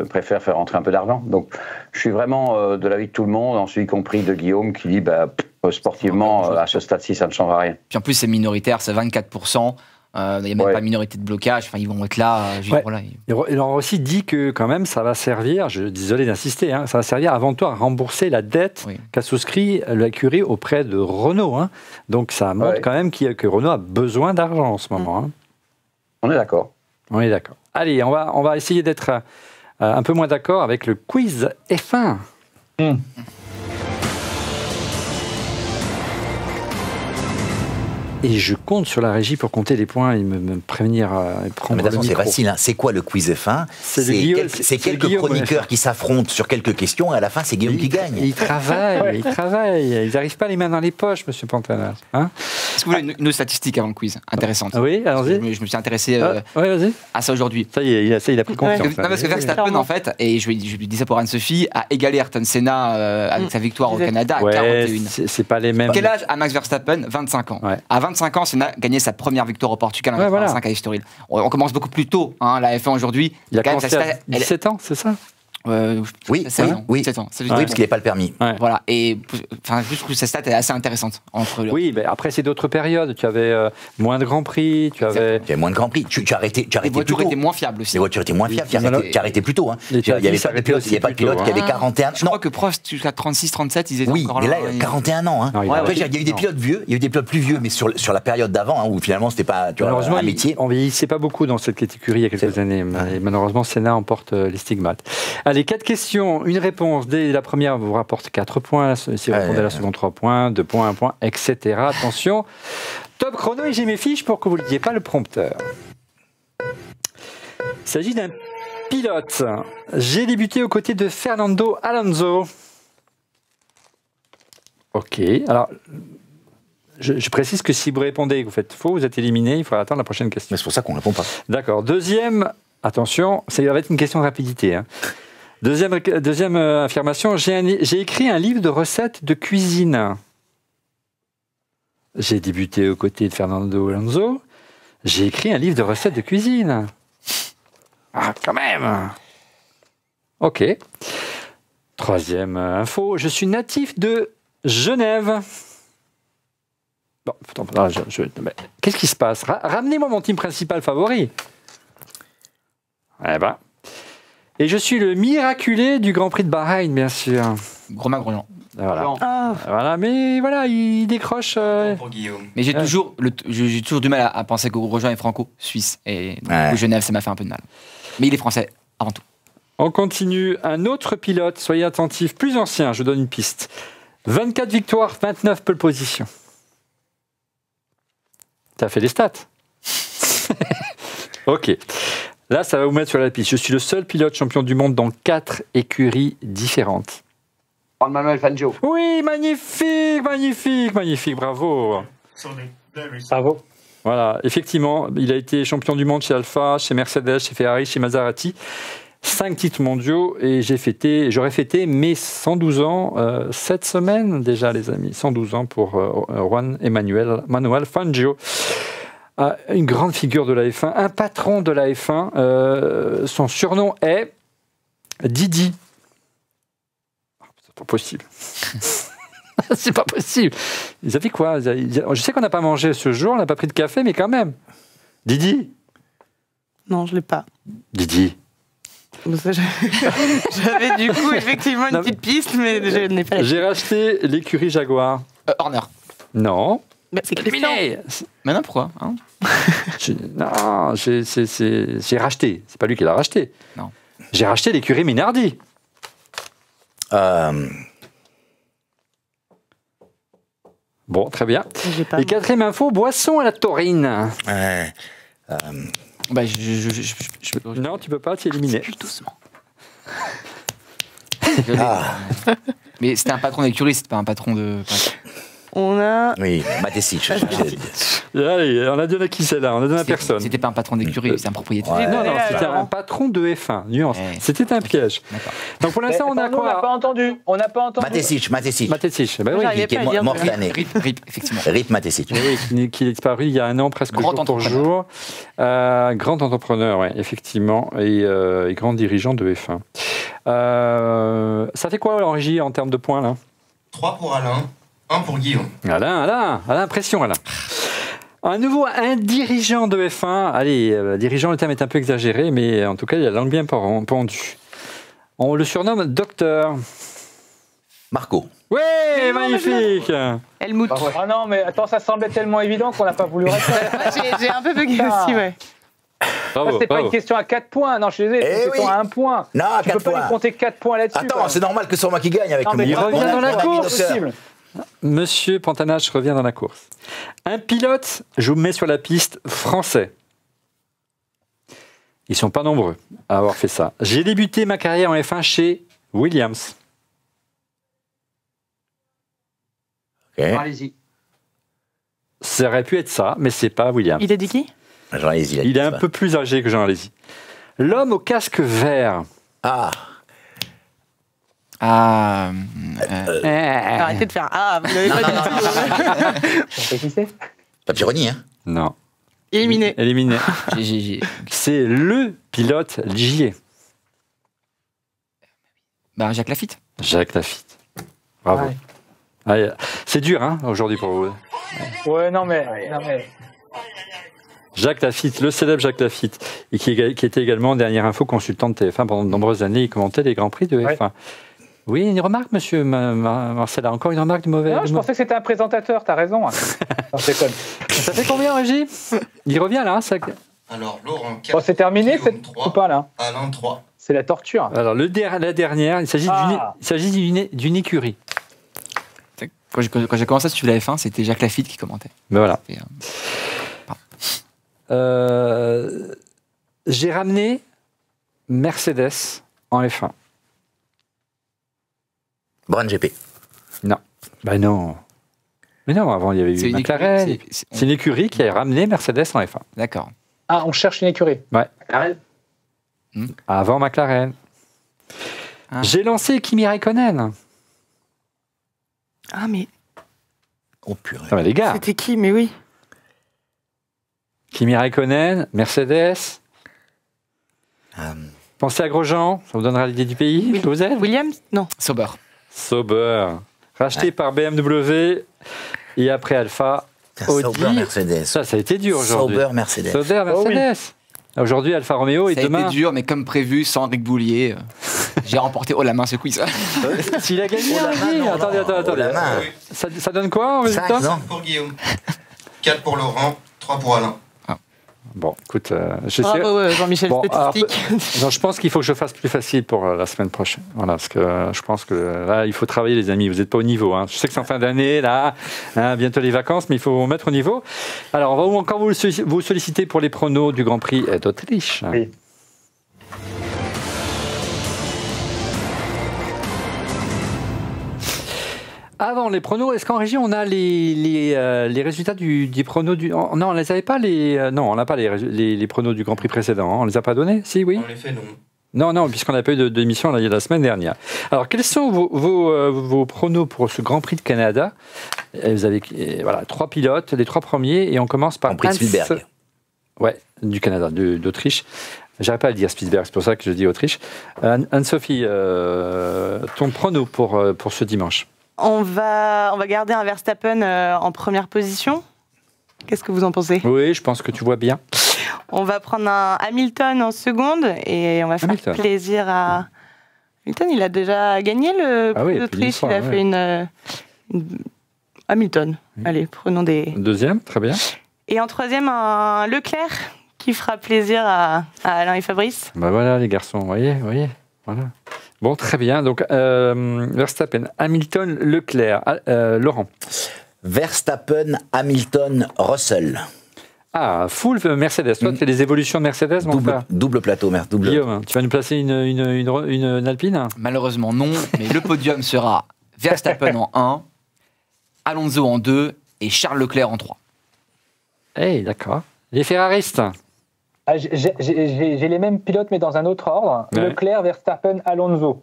préfère faire rentrer un peu d'argent. Donc, je suis vraiment de l'avis de tout le monde, ensuite y compris de Guillaume qui dit sportivement à ce stade-ci ça ne changera rien. Puis en plus c'est minoritaire, c'est 24%. Il n'y a même pas minorité de blocage, enfin, ils vont être là. Voilà. Il leur aussi dit que quand même ça va servir, désolé d'insister, ça va servir avant tout à rembourser la dette qu'a souscrit l'écurie auprès de Renault. Donc ça montre quand même que Renault a besoin d'argent en ce moment. On est d'accord. On est d'accord. Allez, on va essayer d'être un peu moins d'accord avec le quiz F1. Et je compte sur la régie pour compter les points et me prévenir et prendre le micro. C'est facile, c'est quoi le quiz F1? C'est quelques chroniqueurs qui s'affrontent sur quelques questions et à la fin, c'est Guillaume qui gagne. Ils travaillent. Ils n'arrivent pas les mains dans les poches, monsieur Pantanas. Est-ce que vous voulez une autre statistique avant le quiz? Intéressante. Oui, allons-y. Je me suis intéressé à ça aujourd'hui. Ça y est, il a pris confiance. Non, parce que Verstappen, en fait, et je lui dis ça pour Anne-Sophie, a égalé Ayrton Senna avec sa victoire au Canada à 41. C'est pas les mêmes. Quel âge a Max Verstappen? 25 ans. À 25 ans, Senna gagnait sa première victoire au Portugal en 85 à Estoril. On commence beaucoup plus tôt, la F1 aujourd'hui. Il a commencé à 17 ans, c'est ça? Oui, 7 ans. Oui, parce qu'il n'est pas le permis. Voilà, et je trouve que cette stat est assez intéressante. Oui, mais après, c'est d'autres périodes. Tu avais moins de Grands Prix, tu avais moins de Grands Prix. Tu arrêtais les voitures étaient moins fiables aussi. Les voitures étaient moins fiables, tu arrêtais plus tôt. Il n'y avait pas de pilote qui avait 41 ans. Je crois que Prost, jusqu'à 36, 37, ils étaient encore là. Oui, mais là, 41 ans. Après, il y a eu des pilotes vieux, il y a eu des pilotes plus vieux, mais sur la période d'avant, où finalement, c'était pas un métier. On vieillissait pas beaucoup dans cette catégorie il y a quelques années. Et malheureusement, Senna emporte les stigmates. Allez, 4 questions. Une réponse dès la première vous rapporte 4 points. Si vous répondez à la seconde, 3 points, 2 points, 1 point, etc. Attention, top chrono et j'ai mes fiches pour que vous ne lisiez pas le prompteur. Il s'agit d'un pilote. J'ai débuté aux côtés de Fernando Alonso. Ok, alors je précise que si vous répondez et que vous faites faux, vous êtes éliminé, il faudra attendre la prochaine question. Mais c'est pour ça qu'on ne répond pas. D'accord, deuxième, attention, ça va être une question de rapidité. Deuxième affirmation, j'ai écrit un livre de recettes de cuisine. J'ai débuté aux côtés de Fernando Alonso. J'ai écrit un livre de recettes de cuisine. Ah, quand même. Ok. Troisième info, je suis natif de Genève. Bon, qu'est-ce qui se passe? Ramenez-moi mon team principal favori. Eh ben... Et je suis le miraculé du Grand Prix de Bahreïn, bien sûr. Romain Grosjean. Voilà, mais voilà, il décroche. Pour Guillaume. Mais j'ai toujours du mal à penser que Grosjean est franco-suisse. Et du coup, Genève, ça m'a fait un peu de mal. Mais il est français, avant tout. On continue. Un autre pilote, soyez attentifs, plus ancien, je vous donne une piste. 24 victoires, 29 pole positions. T'as fait les stats. Ok. Là, ça va vous mettre sur la piste. Je suis le seul pilote champion du monde dans 4 écuries différentes. Juan Manuel Fangio. Oui, magnifique, bravo. Bravo. Voilà, effectivement, il a été champion du monde chez Alfa, chez Mercedes, chez Ferrari, chez Maserati. 5 titres mondiaux et j'aurais fêté mes 112 ans cette semaine déjà, les amis. 112 ans pour Juan Manuel Fangio. Une grande figure de la F1, un patron de la F1. Son surnom est Didi. C'est pas possible. C'est pas possible. Ils avaient quoi? Je sais qu'on n'a pas mangé ce jour, on n'a pas pris de café, mais quand même. Didi? Non, je l'ai pas. Didi? J'avais du coup effectivement une petite piste, mais je n'ai pas. J'ai racheté l'écurie Jaguar. Horner. Non. C'est Christian. Maintenant, pourquoi Non, j'ai racheté. C'est pas lui qui l'a racheté. Non. J'ai racheté l'écurie Minardi. Bon, très bien. Et quatrième info, boisson à la taurine. Bah, Non, tu peux pas, tu es éliminé. Plus doucement. Mais c'était un patron d'écurie, c'était pas un patron de. On a. Oui, Matesic. Allez, on a donné à qui celle-là? On a donné à personne. C'était pas un patron d'écurie, c'était un propriétaire. Ouais. Non, c'était alors. un patron de F1, nuance. Ouais. C'était un piège. D'accord. Donc pour l'instant, on a On n'a pas quoi? entendu. On n'a pas entendu. Matesic. Matesic. Ben oui, J'arrivais Qui pas à est dire. mort cette année. RIP, effectivement. Rip Matesic. oui, qui est disparu il y a un an, presque Grand jour pour entrepreneur. jour. Grand entrepreneur, oui, effectivement, et grand dirigeant de F1. Ça fait quoi en régie en termes de points là? 3 pour Alain, 1 pour Guillaume. Alain, impression Alain. Un dirigeant de F1, allez, dirigeant, le terme est un peu exagéré, mais en tout cas, il a la langue bien pendue. On le surnomme Docteur. Marco. Oui, magnifique. Helmut. Ah non, mais attends, ça semblait tellement évident qu'on n'a pas voulu répondre. J'ai un peu bugué aussi, ouais. Bravo, C'était pas bravo. une question à 4 points. Non, je suis désolé, c'est une Eh question oui. à 1 point. Non, Tu peux 4 pas lui points. compter 4 points là-dessus. Attends, c'est normal que ce soit moi qui gagne avec Non, mais il revient dans la course. Possible. Monsieur Pantanach revient dans la course. Un pilote, je vous mets sur la piste, français. Ils sont pas nombreux à avoir fait ça. J'ai débuté ma carrière en F1 chez Williams. Ok. Allez-y. Ça aurait pu être ça, mais c'est pas Williams. Il a dit qui? Jean Alesi, Il est un peu plus âgé que Jean Alesi. L'homme au casque vert. Ah, Arrêtez de faire. Ah, vous l'avez pas dit. On sait qui c'est? pas Pironi, hein? Non. Éliminé. Éliminé. J'ai. C'est le pilote Ligier. Bah, Jacques Lafitte. Jacques Lafitte. Bravo. Ouais. Allez, c'est dur hein, aujourd'hui pour vous. Ouais, non mais. Jacques Lafitte, le célèbre Jacques Lafitte, et qui était également, dernière info, consultant de TF1 pendant de nombreuses années. Il commentait les Grands Prix de F1. Ouais. Oui, une remarque, monsieur Marcel. Encore une remarque du mauvais. Non, je pensais que c'était un présentateur, t'as raison. Non, je déconne. Ça fait combien, Régie? Il revient là. Ça... Alors, Laurent 4. Bon, c'est terminé Guillaume, cette 3, ou pas là? Alain 3. C'est la torture. Alors, la dernière, il s'agit d'une écurie. Quand j'ai commencé à suivre la F1, c'était Jacques Lafitte qui commentait. Ben voilà. Et, J'ai ramené Mercedes en F1. Brown GP. Non. Ben non. Mais non, avant il y avait eu McLaren. écurie, C'est une écurie qui a ramené Mercedes en F1. D'accord. Ah, on cherche une écurie. Ouais. Arrête. Avant McLaren. Ah. J'ai lancé Kimi Raikkonen. Ah, mais Oh purée. Ah ben, les gars, c'était qui? Mais oui. Kimi Raikkonen, Mercedes. Pensez à Grosjean, ça vous donnera l'idée du pays que vous êtes. Williams? Non. Sauber. Sauber, racheté par BMW et après Alpha, Audi. Sauber Mercedes. Ça a été dur aujourd'hui. Sauber Mercedes. Sauber, Mercedes. Aujourd'hui, Alfa Romeo et Ça a demain. été dur, mais comme prévu, sans Rick Boulier, j'ai remporté haut la main ce quiz. S'il a gagné, Oh la main, non, attendez. oh la main. Oui. Ça donne quoi en résultat? 5, non 5 pour Guillaume, 4 pour Laurent, 3 pour Alain. Bon, écoute, je sais. Bravo, Jean-Michel Bon, Statistique. Non, je pense qu'il faut que je fasse plus facile pour la semaine prochaine. Voilà, parce que je pense que là, il faut travailler, les amis. Vous n'êtes pas au niveau. Hein. Je sais que c'est en fin d'année, là, hein, bientôt les vacances, mais il faut vous mettre au niveau. Alors, on va encore vous solliciter pour les pronos du Grand Prix d'Autriche. Oui. Avant les pronos, est-ce qu'en régie on a les résultats des pronos du... Non, on les avait pas non, on n'a pas les pronos du Grand Prix précédent. Hein. On les a pas donnés? Si, oui. En effet, non. Non, puisqu'on n'a pas eu d'émission la semaine dernière. Alors, quels sont vos pronos pour ce Grand Prix de Canada? Vous avez 3 pilotes, les 3 premiers, et on commence par Grand Prix de Spielberg. Ouais, du Canada, d'Autriche. J'arrive pas à le dire Spielberg, c'est pour ça que je dis Autriche. Anne-Sophie, ton prono pour ce dimanche? On va garder un Verstappen en première position. Qu'est-ce que vous en pensez? Oui, je pense que tu vois bien. On va prendre un Hamilton en seconde et on va faire plaisir à... Hamilton, il a déjà gagné le prix d'Autriche. Il a fait une Hamilton. Allez, prenons des... Deuxième, très bien. Et en troisième, un Leclerc qui fera plaisir à Alain et Fabrice. Ben voilà les garçons, voyez, voilà. Bon, très bien. Donc, Verstappen, Hamilton, Leclerc. Laurent. Verstappen, Hamilton, Russell. Ah, full Mercedes. Toi, tu fais des évolutions de Mercedes, mon frère. Double plateau, merde. Guillaume, tu vas nous placer une Alpine? Malheureusement, non. Mais le podium sera Verstappen en 1, Alonso en 2 et Charles Leclerc en 3. D'accord. Les Ferraristes? J'ai les mêmes pilotes, mais dans un autre ordre. Ouais. Leclerc, Verstappen, Alonso.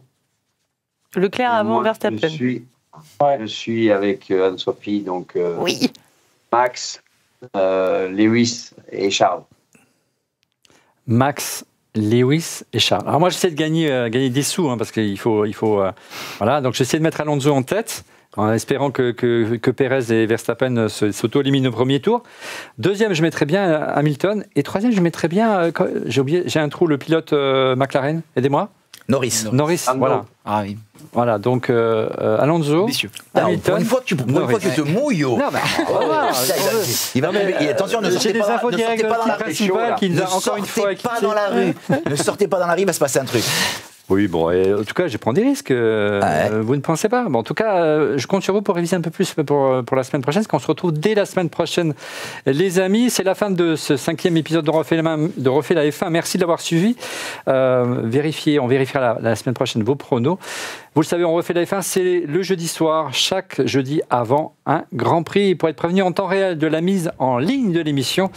Leclerc avant Moi, Verstappen. Je suis avec Anne-Sophie, donc Oui. Max, Lewis et Charles. Max, Lewis et Charles. Alors moi, j'essaie de gagner des sous, parce qu'il faut voilà. Donc j'essaie de mettre Alonso en tête, en espérant que Pérez et Verstappen s'auto-éliminent au premier tour. Deuxième, je mettrais bien Hamilton. Et troisième, je mettrais bien, j'ai un trou, le pilote McLaren. Aidez-moi. Norris, voilà. Ah oui. Voilà, donc Alonso, Pour Hamilton. une fois que tu te mouilles. Non, Attention, ne sortez j'ai des pas, infos ne directes sortez pas dans la rue. principales qui nous a encore une fois pas dans la rue. Ne sortez pas dans la rue, il va se passer un truc. Oui, bon, en tout cas, je prends des risques. Vous ne pensez pas. Bon, en tout cas, je compte sur vous pour réviser un peu plus pour la semaine prochaine, parce qu'on se retrouve dès la semaine prochaine, les amis. C'est la fin de ce 5e épisode de Refait la F1. Merci de l'avoir suivi. On vérifiera la semaine prochaine vos pronos. Vous le savez, on refait la F1, c'est le jeudi soir, chaque jeudi avant un Grand Prix. Pour être prévenu en temps réel de la mise en ligne de l'émission,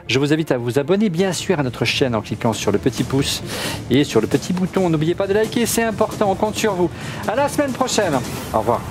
je vous invite à vous abonner bien sûr à notre chaîne en cliquant sur le petit pouce et sur le petit bouton. N'oubliez pas de liker, c'est important, on compte sur vous. À la semaine prochaine. Au revoir.